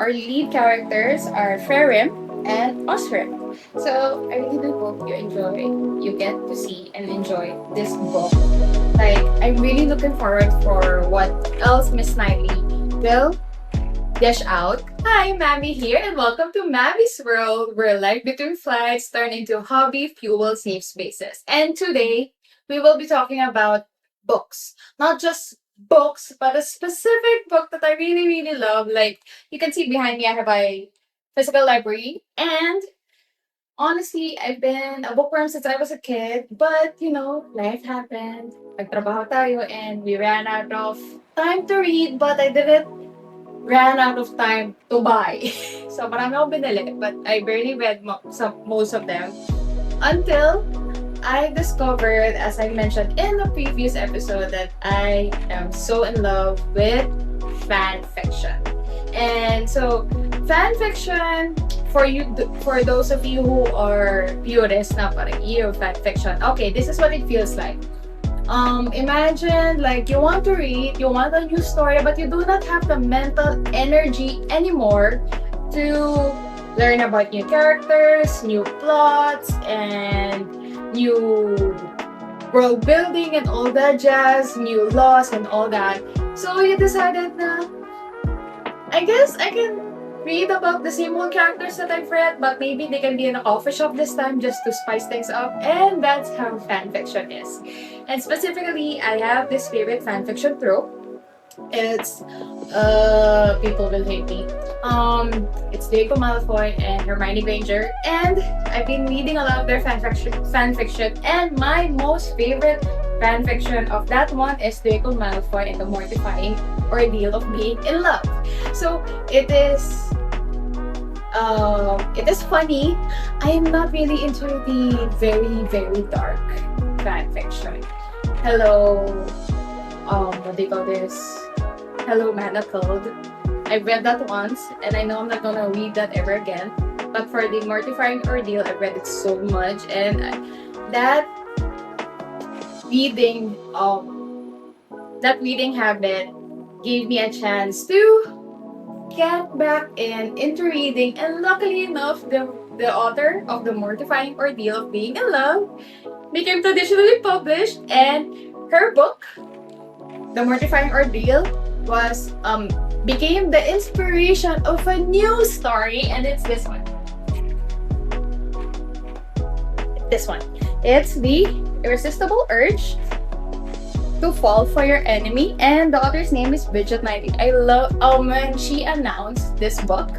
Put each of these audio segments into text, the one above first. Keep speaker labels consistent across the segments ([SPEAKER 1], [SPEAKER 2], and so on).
[SPEAKER 1] our lead characters are Ferim and Osrim. So I really do hope you enjoy, you get to see and enjoy this book. Like, I'm really looking forward for what else Miss Knightley will dish out. Hi, Mammy here, and welcome to Mammy's World, where life between flights turn into hobby fuel safe spaces. And today, we will be talking about books. Not just books, but a specific book that I really, really love. Like, you can see behind me, I have a physical library. And honestly, I've been a bookworm since I was a kid. But, life happened. Nagtrabaho tayo and we ran out of time to read, but I didn't ran out of time to buy. So marami akong binili, but I barely read most of them until I discovered, as I mentioned in the previous episode, that I am so in love with fan fiction. And so, fan fiction, for those of you who are purists na parang fan fiction, okay, this is what it feels like. Imagine like you want to read, you want a new story, but you do not have the mental energy anymore to learn about new characters, new plots, and new world building and all that jazz, new laws and all that. So you decided na, I guess I can read about the same old characters that I've read, but maybe they can be in a coffee shop this time just to spice things up. And that's how fan fiction is. And specifically, I have this favorite fan fiction trope. It's people will hate me. It's Draco Malfoy and Hermione Granger, and I've been reading a lot of their fan fiction, and my most favorite fan fiction of that one is Draco Malfoy and the mortifying ordeal of being in love. So it is funny. I am not really into the very, very dark fan fiction. Hello, what do you call this? Hello, Manacled. I read that once, and I know I'm not gonna read that ever again. But for the mortifying ordeal, I read it so much, and that reading, that reading habit gave me a chance to get back into reading. And luckily enough, the author of the mortifying ordeal of being in love became traditionally published, and her book, The Mortifying Ordeal, was became the inspiration of a new story, and it's this one. It's the irresistible urge to fall for your enemy, and the author's name is Bridget Knightley. I love when she announced this book,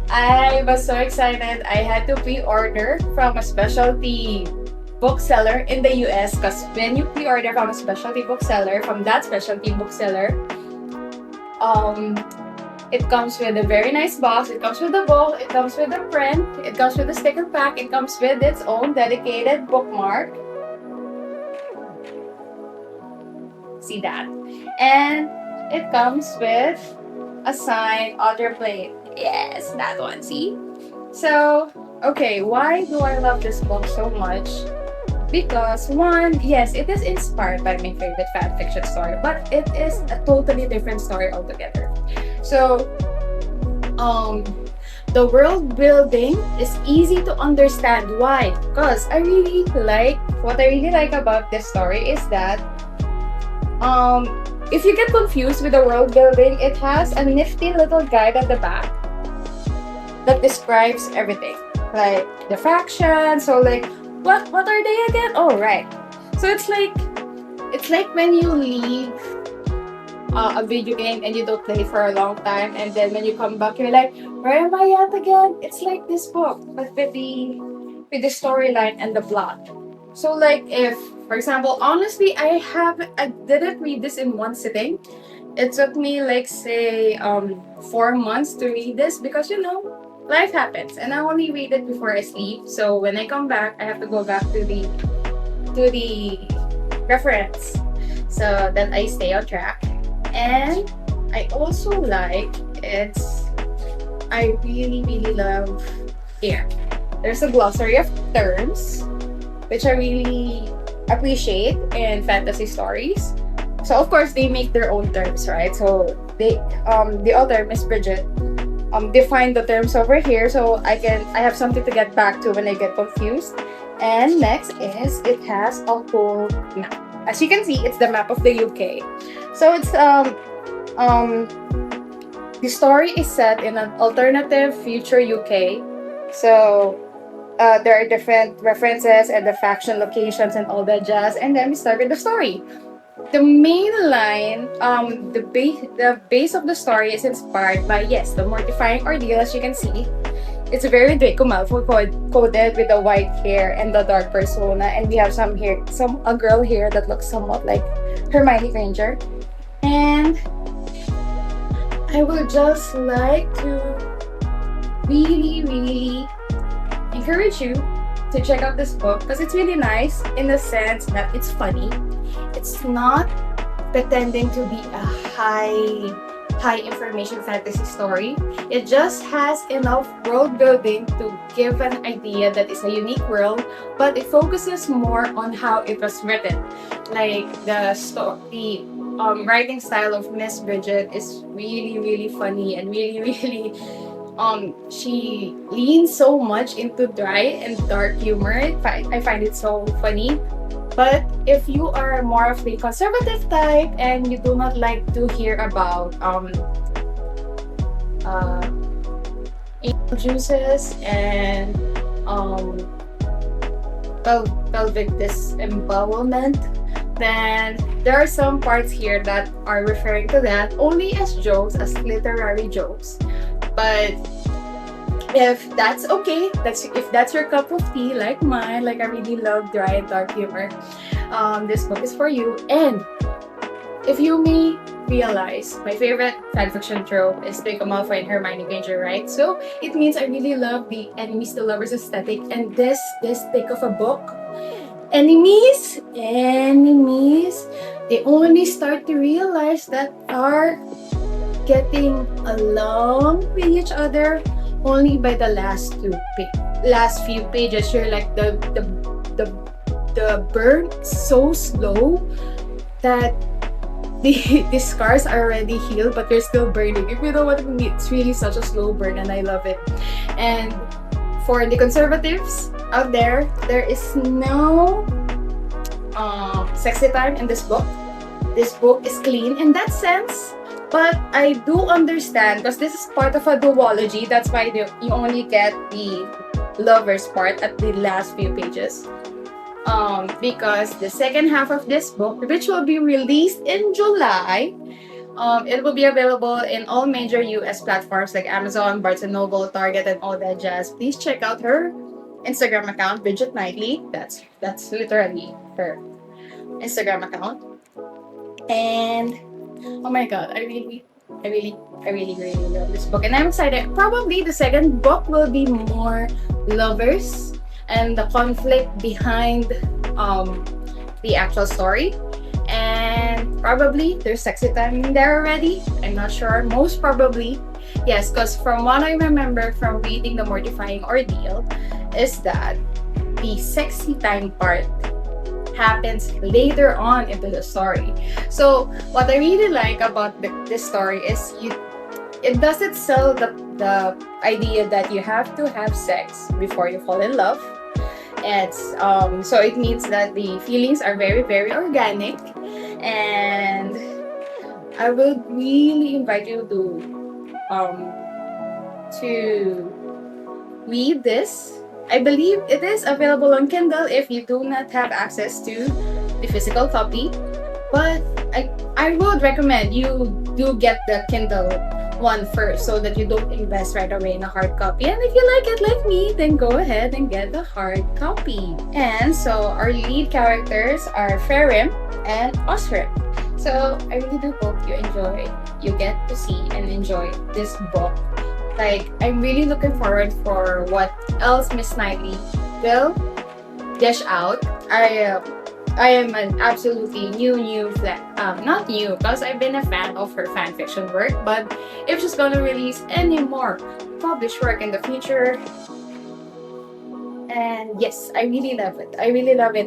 [SPEAKER 1] I was so excited. I had to pre-order from a specialty bookseller in the US, because when you pre-order from a specialty bookseller, from that specialty bookseller, it comes with a very nice box, it comes with the book, it comes with the print, it comes with the sticker pack, it comes with its own dedicated bookmark. See that? And it comes with a signed author plate. Yes, that one, see? So, okay, why do I love this book so much? Because one, yes, it is inspired by my favorite fan fiction story, but it is a totally different story altogether. So, the world building is easy to understand. Why? Because what I really like about this story is that, if you get confused with the world building, it has a nifty little guide at the back that describes everything, like the factions. So like, what are they again? Oh, right. So it's like when you leave a video game and you don't play for a long time, and then when you come back, you're like, where am I at again? It's like this book, but with the storyline and the plot. So like, if, for example, honestly, I didn't read this in one sitting. It took me like, say, 4 months to read this, because life happens, and I only read it before I sleep. So when I come back, I have to go back to the reference so that I stay on track. And I also like I really, really love here. There's a glossary of terms, which I really appreciate in fantasy stories. So of course they make their own terms, right? So the author, Miss Bridget, define the terms over here so I have something to get back to when I get confused. And next is it has a whole map. As you can see, it's the map of the UK. So it's um the story is set in an alternative future UK. So there are different references and the faction locations and all that jazz. And then we start with the story. The main line, the base of the story is inspired by, yes, the mortifying ordeal. As you can see, it's very Draco Malfoy coded with the white hair and the dark persona, and we have a girl here that looks somewhat like Hermione Granger. And I would just like to really encourage you to check out this book because it's really nice in the sense that it's funny. It's not pretending to be a high information fantasy story. It just has enough world building to give an idea that it's a unique world, but it focuses more on how it was written. Like the writing style of Miss Bridget is really funny and really she leans so much into dry and dark humor. I find it so funny. But if you are more of the conservative type and you do not like to hear about angel juices and pelvic disembowelment, then there are some parts here that are referring to that only as jokes, as literary jokes. But if that's okay, if that's your cup of tea, like mine, like I really love dry and dark humor, this book is for you. And if you may realize, my favorite fanfiction trope is Draco Malfoy and Hermione Granger, right? So it means I really love the enemies to lovers aesthetic, and this thick of a book, enemies, they only start to realize that are getting along with each other only by the last few pages. You're like the burn so slow that the scars are already healed, but they're still burning. If you know what I mean, it's really such a slow burn, and I love it. And for the conservatives out there, there is no sexy time in this book. This book is clean in that sense. But I do understand because this is part of a duology. That's why you only get the lovers part at the last few pages. Because the second half of this book, which will be released in July, it will be available in all major US platforms like Amazon, Barnes & Noble, Target, and all that jazz. Please check out her Instagram account, Bridget Knightley. That's literally her Instagram account. And oh my god, I really love this book, and I'm excited. Probably the second book will be more lovers and the conflict behind the actual story, and probably there's sexy time in there already. I'm not sure. Most probably yes, because from what I remember from reading The Mortifying Ordeal is that the sexy time part happens later on into the story. So what I really like about this story is it doesn't sell the idea that you have to have sex before you fall in love. It's so it means that the feelings are very organic, and I would really invite you to read this. I believe it is available on Kindle if you do not have access to the physical copy. But I would recommend you do get the Kindle one first so that you don't invest right away in a hard copy. And if you like it like me, then go ahead and get the hard copy. And so our lead characters are Farim and Osrim. So I really do hope you get to see and enjoy this book. Like, I'm really looking forward for what else Miss Knightley will dish out. I am an absolutely not new because I've been a fan of her fan fiction work, but if she's gonna release any more published work in the future, and yes, I really love it.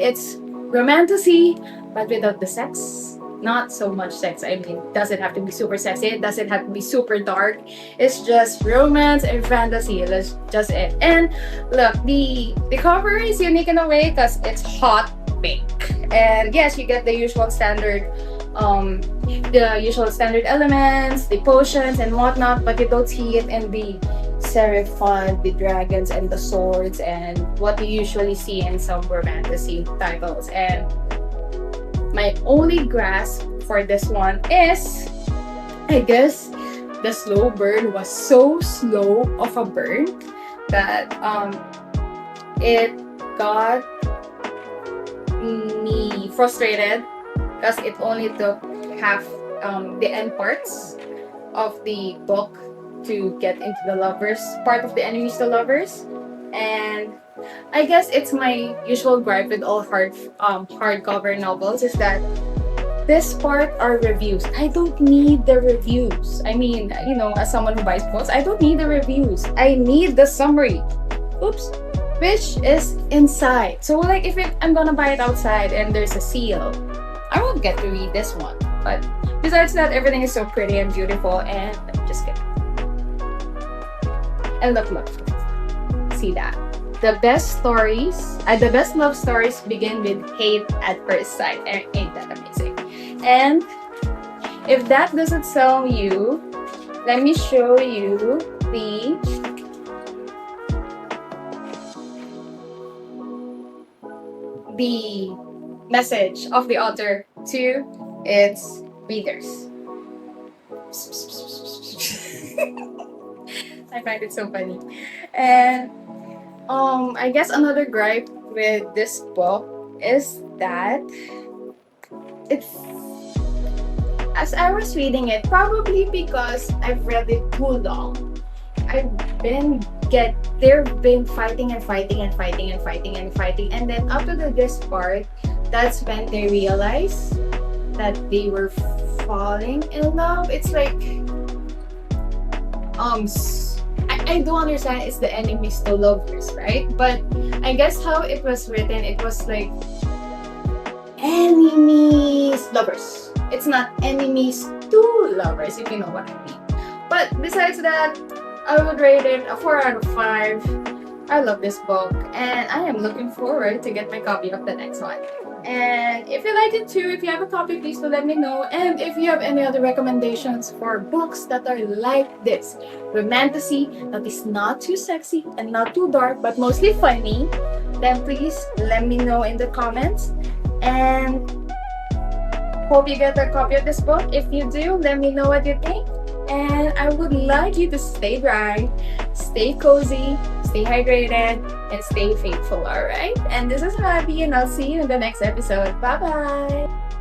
[SPEAKER 1] It's romantasy, but without the sex. not so much sex. I mean, does it have to be super sexy? It doesn't have to be super dark. It's just romance and fantasy. That's just it. And look, the cover is unique in a way because it's hot pink. And yes, you get the usual standard elements, the potions and whatnot, but you don't see it in the serif font, the dragons and the swords, and what you usually see in some romantasy titles. And my only grasp for this one is, I guess, the slow burn was so slow of a burn that it got me frustrated because it only took half the end parts of the book to get into the lovers part of the enemies to lovers. And I guess it's my usual gripe with all hardcover novels is that this part are reviews. I don't need the reviews. I mean, as someone who buys books, I don't need the reviews. I need the summary. Oops. Which is inside. So like if I'm gonna buy it outside and there's a seal, I won't get to read this one. But besides that, everything is so pretty and beautiful, and just kidding. And look. See that. The best love stories begin with hate at first sight. Ain't that amazing? And if that doesn't sell you, let me show you the message of the author to its readers. I find it so funny. And I guess another gripe with this book is that it's, as I was reading it, probably because I've read it too long, they've been fighting, and then up to this part, that's when they realize that they were falling in love. It's like I do understand it's the enemies to lovers, right? But I guess how it was written, it was like enemies lovers. It's not enemies to lovers, if you know what I mean. But besides that, I would rate it a 4 out of 5. I love this book, and I am looking forward to get my copy of the next one. And if you like it too, if you have a copy, please do let me know. And if you have any other recommendations for books that are like this, romantasy that is not too sexy and not too dark, but mostly funny, then please let me know in the comments. And hope you get a copy of this book. If you do, let me know what you think. And I would like you to stay dry, stay cozy, stay hydrated, and stay faithful, alright? And this is Abby, and I'll see you in the next episode. Bye-bye!